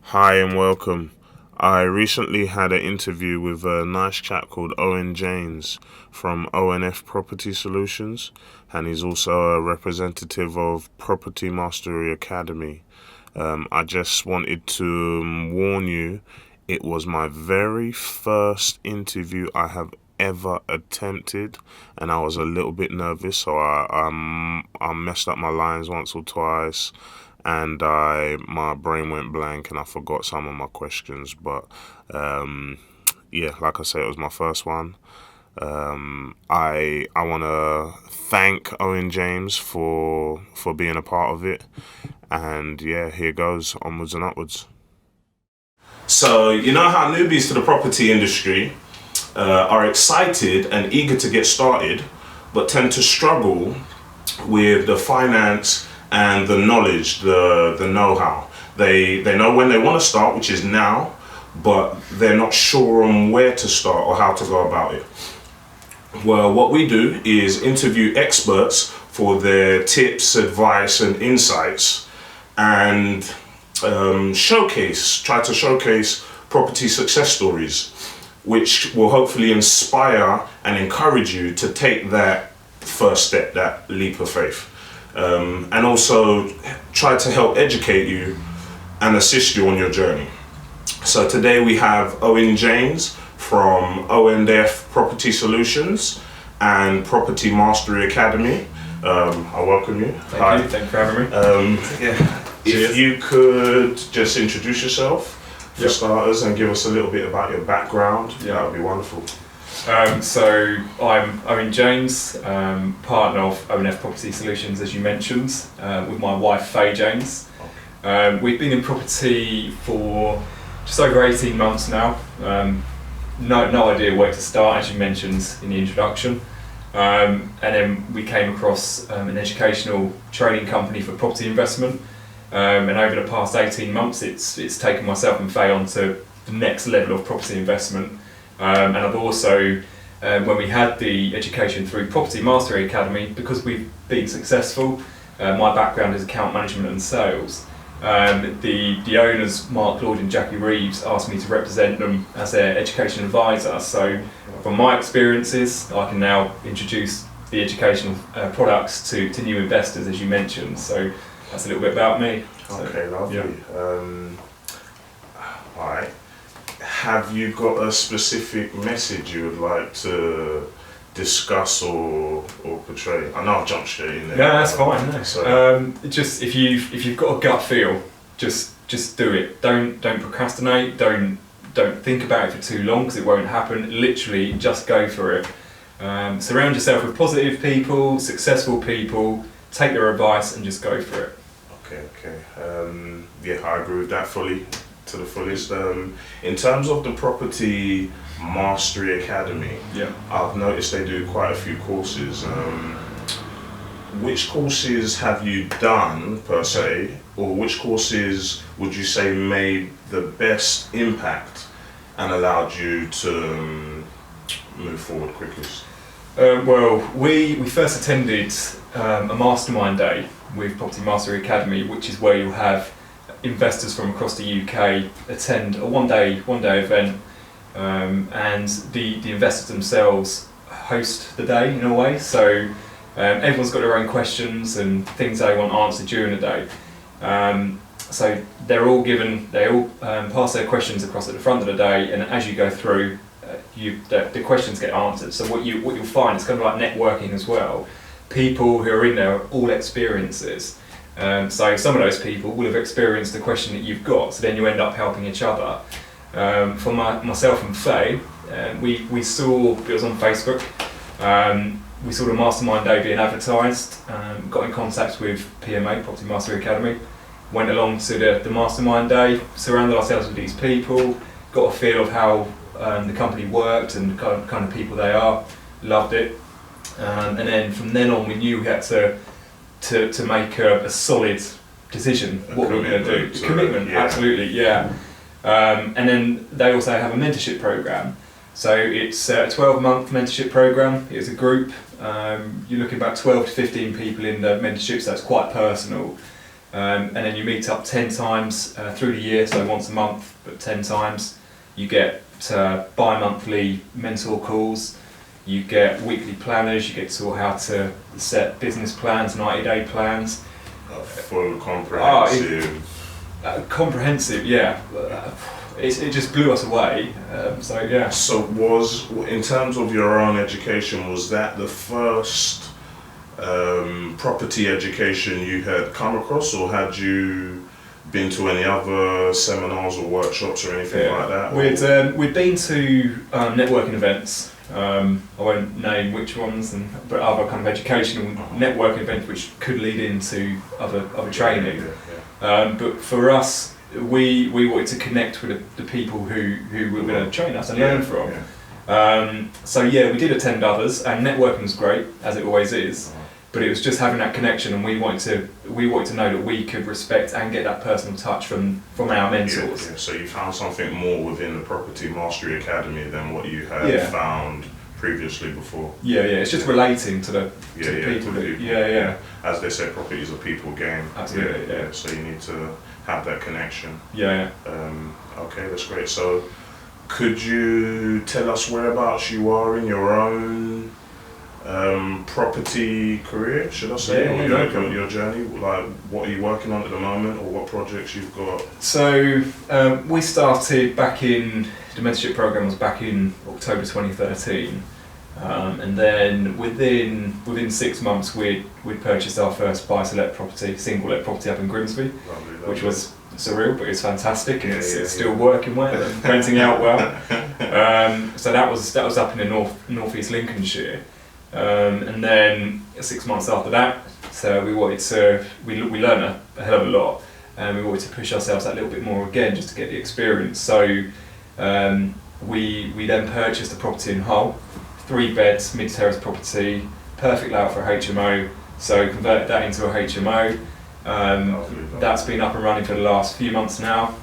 Hi and welcome. I recently had an interview with a nice chap called Owen James from ONF Property Solutions, and he's also a representative of Property Mastery Academy. I just wanted to warn you, it was my very first interview I have ever attempted, and I was a little bit nervous, so I messed up my lines once or twice, and my brain went blank and I forgot some of my questions. But yeah, like I say, it was my first one. I want to thank Owen James for being a part of it, and yeah, here goes onwards and upwards. So you know how newbies to the property industry are excited and eager to get started, but tend to struggle with the finance and the knowledge, the know-how. They know when they want to start, which is now, but they're not sure on where to start or how to go about it. Well, what we do is interview experts for their tips, advice, and insights, and try to showcase property success stories, which will hopefully inspire and encourage you to take that first step, that leap of faith. And also try to help educate you and assist you on your journey. So today we have Owen James from ONF Property Solutions and Property Mastery Academy. I welcome you. Thank you for having me. If you could just introduce yourself for starters and give us a little bit about your background, that would be wonderful. So I'm Owen James, partner of ONF Property Solutions, as you mentioned, with my wife Faye James. We've been in property for just over 18 months now. No idea where to start, as you mentioned in the introduction. And then we came across an educational training company for property investment. And over the past 18 months, it's taken myself and Faye on to the next level of property investment. And I've also, when we had the education through Property Mastery Academy, because we've been successful, my background is account management and sales. The owners, Mark Lord and Jackie Reeves, asked me to represent them as their education advisor. So from my experiences, I can now introduce the educational products to new investors, as you mentioned. So that's a little bit about me. Okay, lovely. Alright. Have you got a specific message you would like to discuss or portray? I know I've jumped straight in there. No, that's fine. No. Just if you've got a gut feel, just do it. Don't procrastinate. Don't think about it for too long, because it won't happen. Literally, just go for it. Surround yourself with positive people, successful people. Take their advice and just go for it. Okay. I agree with that fully, to the fullest. In terms of the Property Mastery Academy, I've noticed they do quite a few courses. Which courses have you done per se, or which courses would you say made the best impact and allowed you to move forward quickest? Well, we first attended a mastermind day with Property Mastery Academy, which is where you'll have investors from across the UK attend a one-day event, and the investors themselves host the day in a way. So everyone's got their own questions and things they want answered during the day. So they all pass their questions across at the front of the day, and as you go through, the questions get answered. So what you'll find is kind of like networking as well. People who are in there are all experiences. So some of those people will have experienced the question that you've got, so then you end up helping each other. For myself and Faye, we saw, it was on Facebook, we saw the mastermind day being advertised, got in contact with PMA, Property Mastery Academy, went along to the mastermind day, surrounded ourselves with these people, got a feel of how the company worked and the kind of people they are, loved it. And then from then on, we knew we had to make a solid decision what we were going to do. Commitment, absolutely, yeah. And then they also have a mentorship program. So it's a 12-month mentorship program. It's a group. You're looking at about 12 to 15 people in the mentorship, so it's quite personal. and then you meet up 10 times through the year, so once a month, but 10 times. You get bi-monthly mentor calls, you get weekly planners, you get taught how to set business plans, 90-day plans. Full comprehensive. Comprehensive, yeah. It just blew us away. So yeah. So in terms of your own education, was that the first property education you had come across, or had you been to any other seminars or workshops or anything like that? We'd been to networking events. I won't name which ones, but other kind of educational networking events which could lead into other training. But for us, we wanted to connect with the people who were going to train us and learn from. So yeah, we did attend others, and networking was great, as it always is. But it was just having that connection, and we wanted to know that we could respect and get that personal touch from our mentors. So you found something more within the Property Mastery Academy than what you had found previously before. It's just relating to the people. As they say, property is a people game. Absolutely. So you need to have that connection. Okay, that's great. So could you tell us whereabouts you are in your own property career, should I say, your journey? Like, what are you working on at the moment, or what projects you've got? So we started the mentorship program was back in October 2013, and then within 6 months we'd purchased our first buy-to-let property, single-let property up in Grimsby, which was surreal, but it's fantastic, and it's still working well and renting out well. So that was up in the northeast Lincolnshire. And then 6 months after that, so we learned a hell of a lot, and we wanted to push ourselves that little bit more again, just to get the experience. So we then purchased a property in Hull, 3 beds, mid-terrace property, perfect layout for a HMO. So converted that into a HMO. That's been up and running for the last few months now.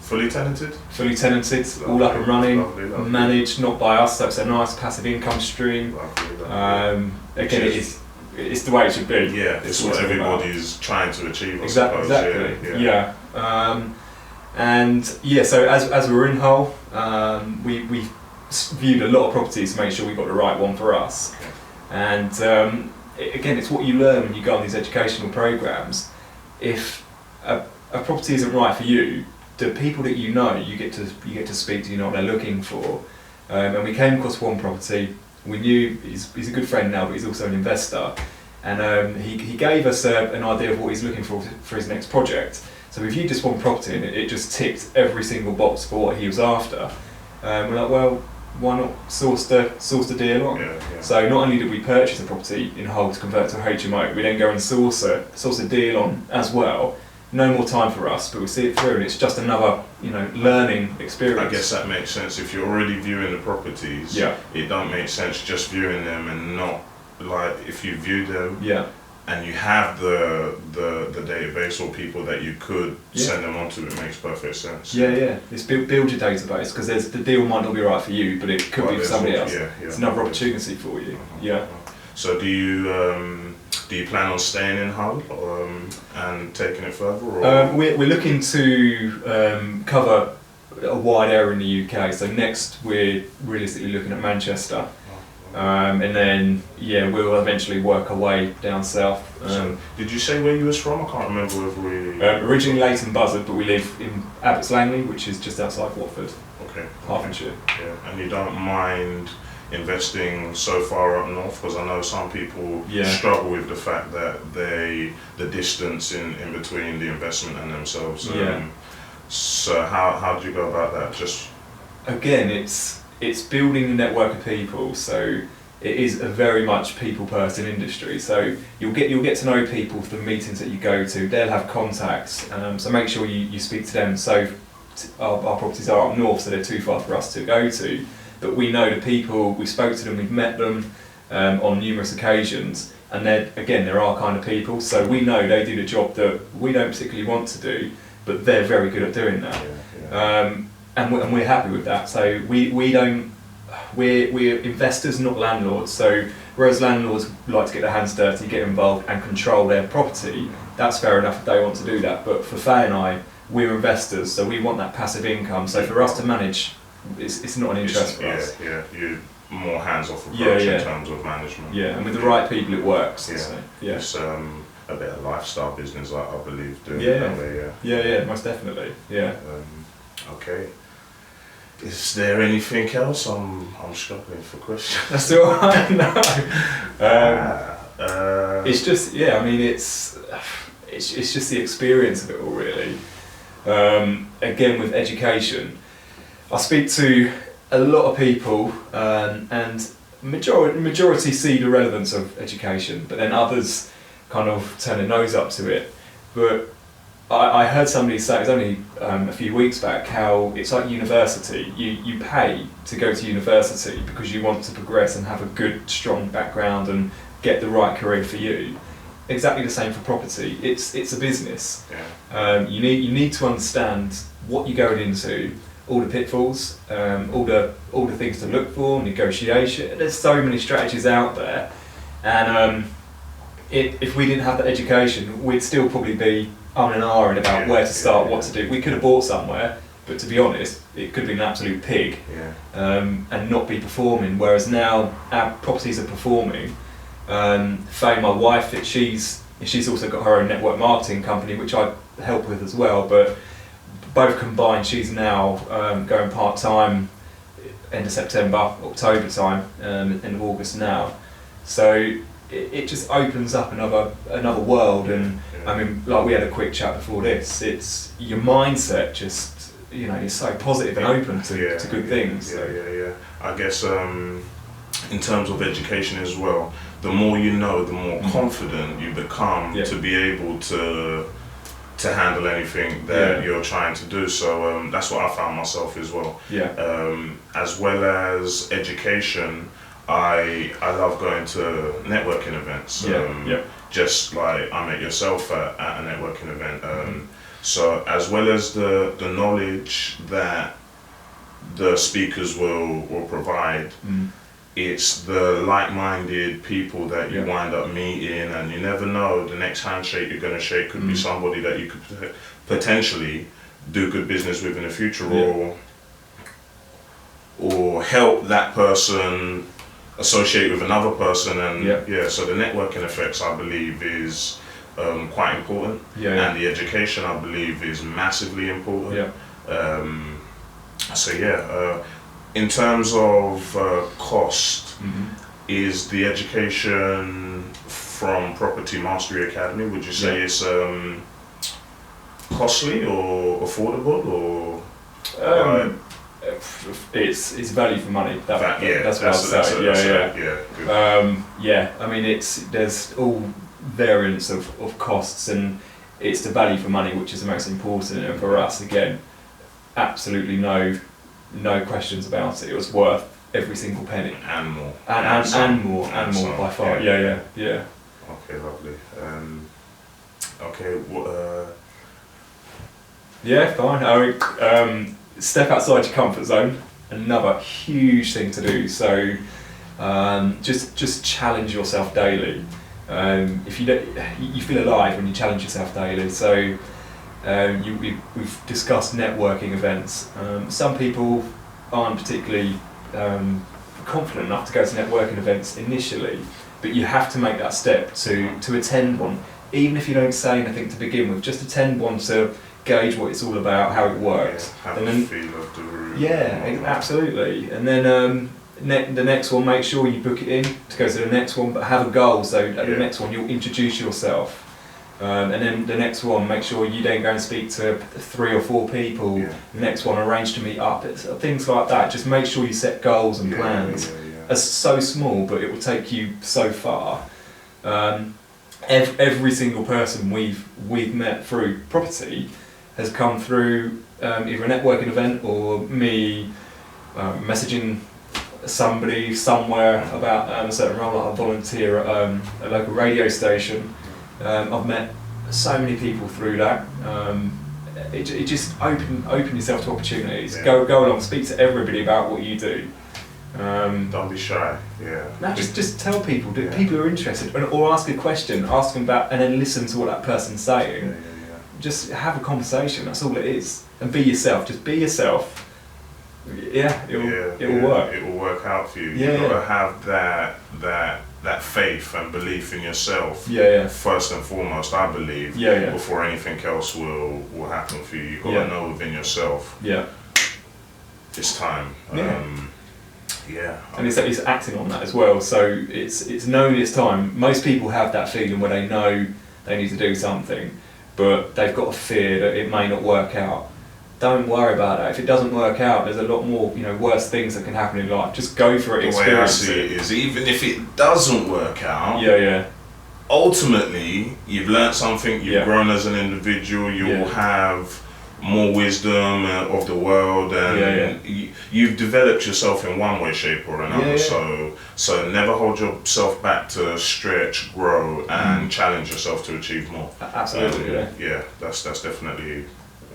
Fully tenanted? Fully tenanted, lovely, all up and running, lovely. Managed, not by us, so it's a nice passive income stream. Lovely. Again, it's the way it should be. Yeah, it's what everybody's trying to achieve, I suppose. Exactly, yeah. So as we were in Hull, we viewed a lot of properties to make sure we got the right one for us. And again, it's what you learn when you go on these educational programs. If a property isn't right for you, the people that you get to speak to, you know what they're looking for. And we came across one property. We knew he's a good friend now, but he's also an investor. And he gave us an idea of what he's looking for his next project. So we viewed this one property, and it just ticked every single box for what he was after. We're like, well, why not source the deal on? So not only did we purchase the property in Hull to convert to a HMO, we then go and source a deal on as well. No more time for us, but we see it through, and it's just another, learning experience. I guess that makes sense. If you're already viewing the properties, it don't make sense just viewing them and not, like, if you view them and you have the database or people that you could send them onto, it makes perfect sense. It's build your database, because the deal might not be right for you, but it could be for somebody else. It's another opportunity for you. So do you plan on staying in Hull and taking it further? Or? We're looking to cover a wide area in the UK. So next we're realistically looking at Manchester. And then we'll eventually work our way down south. So did you say where you was from? I can't remember whether we... originally Leighton Buzzard, but we live in Abbots Langley, which is just outside Watford. Hertfordshire. And you don't mind investing so far up north, because I know some people struggle with the fact that the distance in between the investment and themselves. So how do you go about that? Just again, it's building a network of people. So it is a very much people person industry. So you'll get to know people from the meetings that you go to. They'll have contacts. So make sure you speak to them. So our properties are up north, so they're too far for us to go to. But we know the people, we spoke to them, we've met them on numerous occasions, and they're our kind of people, so we know they do the job that we don't particularly want to do, but they're very good at doing that. And we're happy with that. So we're investors, not landlords, so Whereas landlords like to get their hands dirty, get involved and control their property. That's fair enough if they want to do that. But for Faye and I, we're investors, so we want that passive income. So for us to manage, it's not an interest for us. Yeah, you're more hands-off approach in terms of management. Yeah, and with the right people it works. Yeah, so, it's a bit of lifestyle business, I believe, doing it that way. Yeah, most definitely. Yeah. Okay. Is there anything else? I'm struggling for questions. That's all right. No. It's just I mean it's just the experience of it all really. Again with education, I speak to a lot of people and majority see the relevance of education, but then others kind of turn their nose up to it. But I heard somebody say, it was only a few weeks back, how it's like university. You pay to go to university because you want to progress and have a good, strong background and get the right career for you. Exactly the same for property. It's a business. Yeah. You need to understand what you're going into, all the pitfalls, all the things to look for, negotiation. There's so many strategies out there, and if we didn't have the education, we'd still probably be and ahhing about where to start, what to do. We could have bought somewhere, but to be honest, it could have been an absolute pig and not be performing. Whereas now our properties are performing. Faye, my wife, she's also got her own network marketing company, which I help with as well. But both combined, she's now going part-time end of September, October time, end of August now. So it just opens up another world. And I mean, like we had a quick chat before this, it's your mindset just, you're so positive and open to good things. Yeah. I guess in terms of education as well, the more you know, the more confident you become to be able to handle anything that you're trying to do. So that's what I found myself as well. As well as education, I love going to networking events. Just like I met yourself at a networking event. So as well as the knowledge that the speakers will provide, it's the like-minded people that you wind up meeting, and you never know, the next handshake you're going to shake could be somebody that you could potentially do good business with in the future, or help that person associate with another person. And so the networking effects, I believe, is quite important, and the education, I believe, is massively important. In terms of cost, is the education from Property Mastery Academy, would you say it's costly or affordable, or? It's value for money. That's what I'll say. I mean, there's all variants of costs, and it's the value for money which is the most important. And for us, again, absolutely no questions about it. It was worth every single penny and more, and more by far. Yeah. Okay, lovely. Fine. I mean, step outside your comfort zone. Another huge thing to do. So just challenge yourself daily. If you don't, you feel alive when you challenge yourself daily. So we've discussed networking events. Some people aren't particularly confident enough to go to networking events initially, but you have to make that step to attend one, even if you don't say anything to begin with. Just attend one to gauge what it's all about, how it works. Have a feel of the room. Absolutely. And then the next one, make sure you book it in to go to the next one, but have a goal. So at the next one, you'll introduce yourself. And then the next one, make sure you don't go and speak to 3 or 4 people. The next one, arrange to meet up. It's things like that. Just make sure you set goals and plans. It's so small, but it will take you so far. Every single person we've met through property has come through either a networking event or me messaging somebody somewhere about a certain role. Like I volunteer at a local radio station. I've met so many people through that. It just open yourself to opportunities. Go along, speak to everybody about what you do. Don't be shy. Yeah. No, just tell people. People are interested, or ask a question, ask them about, and then listen to what that person's saying. Yeah. Just have a conversation. That's all it is, and be yourself. Just be yourself. Yeah, it will work. It will work out for you. Yeah, You've got to have that faith and belief in yourself. Yeah. First and foremost, I believe. Yeah. Before anything else will happen for you, you've got to know within yourself. Yeah. It's time. And it's acting on that as well. So it's knowing it's time. Most people have that feeling where they know they need to do something, but they've got a fear that it may not work out. Don't worry about that. If it doesn't work out, there's a lot more, worse things that can happen in life. Just go for it. The way I see it is, even if it doesn't work out, ultimately you've learnt something. You've grown as an individual. You will have more wisdom of the world, and you've developed yourself in one way, shape, or another. So never hold yourself back to stretch, grow, and challenge yourself to achieve more. Absolutely. That's definitely.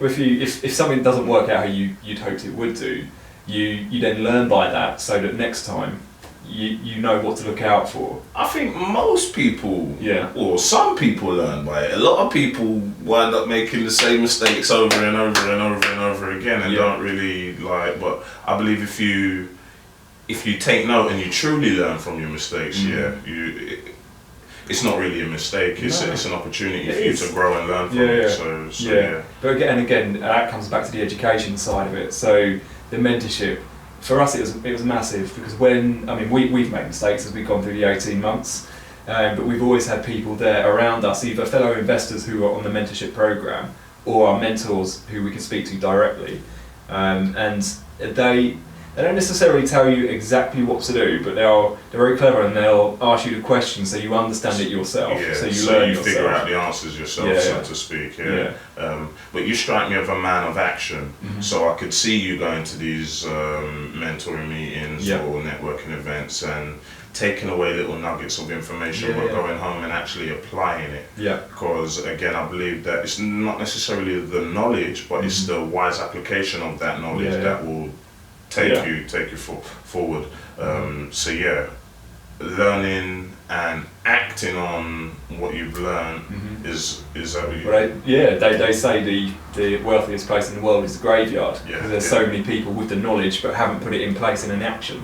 If something doesn't work out how you'd hoped it would do, you then learn by that, so that next time you know what to look out for. I think most people, or some people, learn by it. A lot of people wind up making the same mistakes over and over and over and over again, and don't really But I believe if you take note and you truly learn from your mistakes, it's not really a mistake. It's an opportunity for you to grow and learn from it. So. But again, that comes back to the education side of it. So the mentorship, for us, it was massive, because we've made mistakes as we've gone through the 18 months, but we've always had people there around us, either fellow investors who are on the mentorship program or our mentors who we can speak to directly, and they don't necessarily tell you exactly what to do, but they're very clever, and they'll ask you the questions so you understand it yourself. So you figure out the answers yourself, so to speak. But you strike me as a man of action, so I could see you going to these mentoring meetings or networking events and taking away little nuggets of information, but going home and actually applying it. Because again, I believe that it's not necessarily the knowledge, but it's the wise application of that knowledge that will take you forward. Learning and acting on what you've learned is they say the wealthiest place in the world is the graveyard, because there's so many people with the knowledge but haven't put it in place in an action.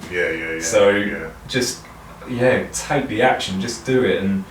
Just take the action, just do it, and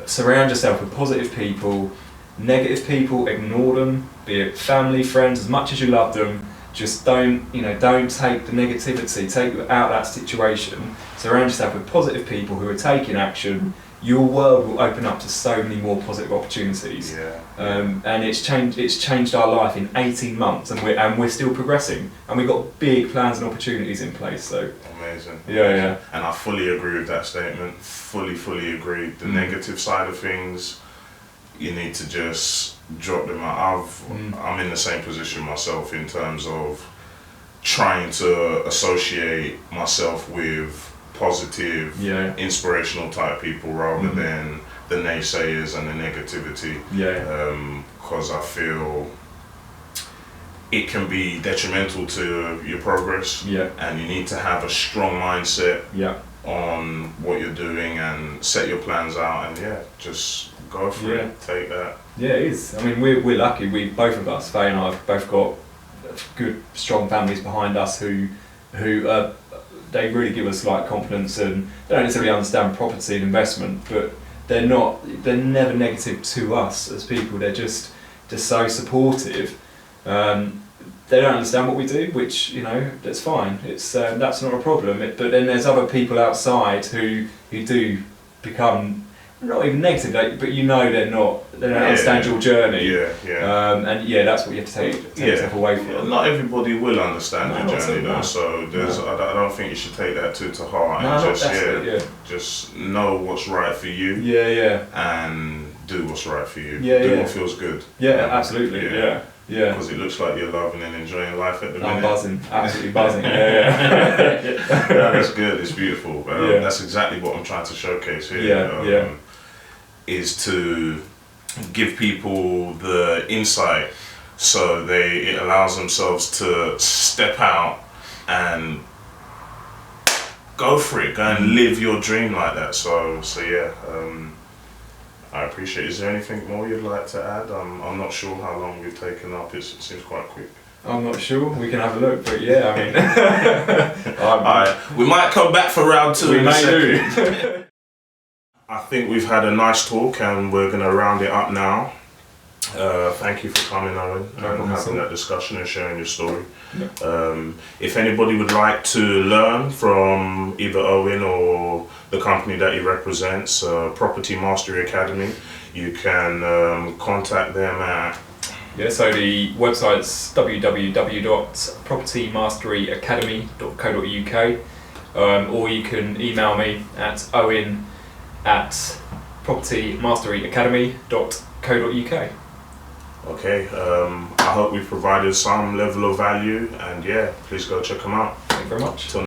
surround yourself with positive people. Negative people, ignore them, be it family, friends, as much as you love them. Just don't take the negativity, take you out of that situation. Surround yourself with positive people who are taking action. Your world will open up to so many more positive opportunities. And it's changed our life in 18 months, and we're still progressing, and we've got big plans and opportunities in place. So amazing. And I fully agree with that statement. Fully agree. The negative side of things, you need to just drop them out. I'm in the same position myself in terms of trying to associate myself with positive, inspirational type people rather than the naysayers and the negativity. Because I feel it can be detrimental to your progress, and you need to have a strong mindset on what you're doing and set your plans out, and just go for it. Take that. Yeah, it is. I mean, we're lucky. We both of us, Faye and I, have both got good, strong families behind us who they really give us confidence, and they don't necessarily understand property and investment, but they're never negative to us as people. They're just so supportive. They don't understand what we do, which that's fine. It's that's not a problem. But then there's other people outside who do become not even negative, but they don't understand your journey. And that's what you have to take yourself away from. Not everybody will understand your journey though, so I don't think you should take that too to heart, and just know what's right for you. And do what's right for you. Do what feels good. Absolutely. Because it looks like you're loving and enjoying life at the minute. I'm buzzing, absolutely buzzing. That's good. It's beautiful. That's exactly what I'm trying to showcase here. Is to give people the insight, so it allows themselves to step out and go for it. Go and live your dream like that. So yeah. I appreciate it. Is there anything more you'd like to add? I'm not sure how long we've taken up. It seems quite quick. I'm not sure. We can have a look, but yeah, I mean, Alright, we might come back for round 2 we in a may second. do. I think we've had a nice talk, and we're going to round it up now. Thank you for coming, Owen, and having that discussion and sharing your story. Yeah. If anybody would like to learn from either Owen or the company that he represents, Property Mastery Academy, you can contact them at... Yeah, so the website's www.propertymasteryacademy.co.uk, or you can email me at owen@propertymasteryacademy.co.uk. Okay, I hope we've provided some level of value, and yeah, please go check them out. Thank you very much. Till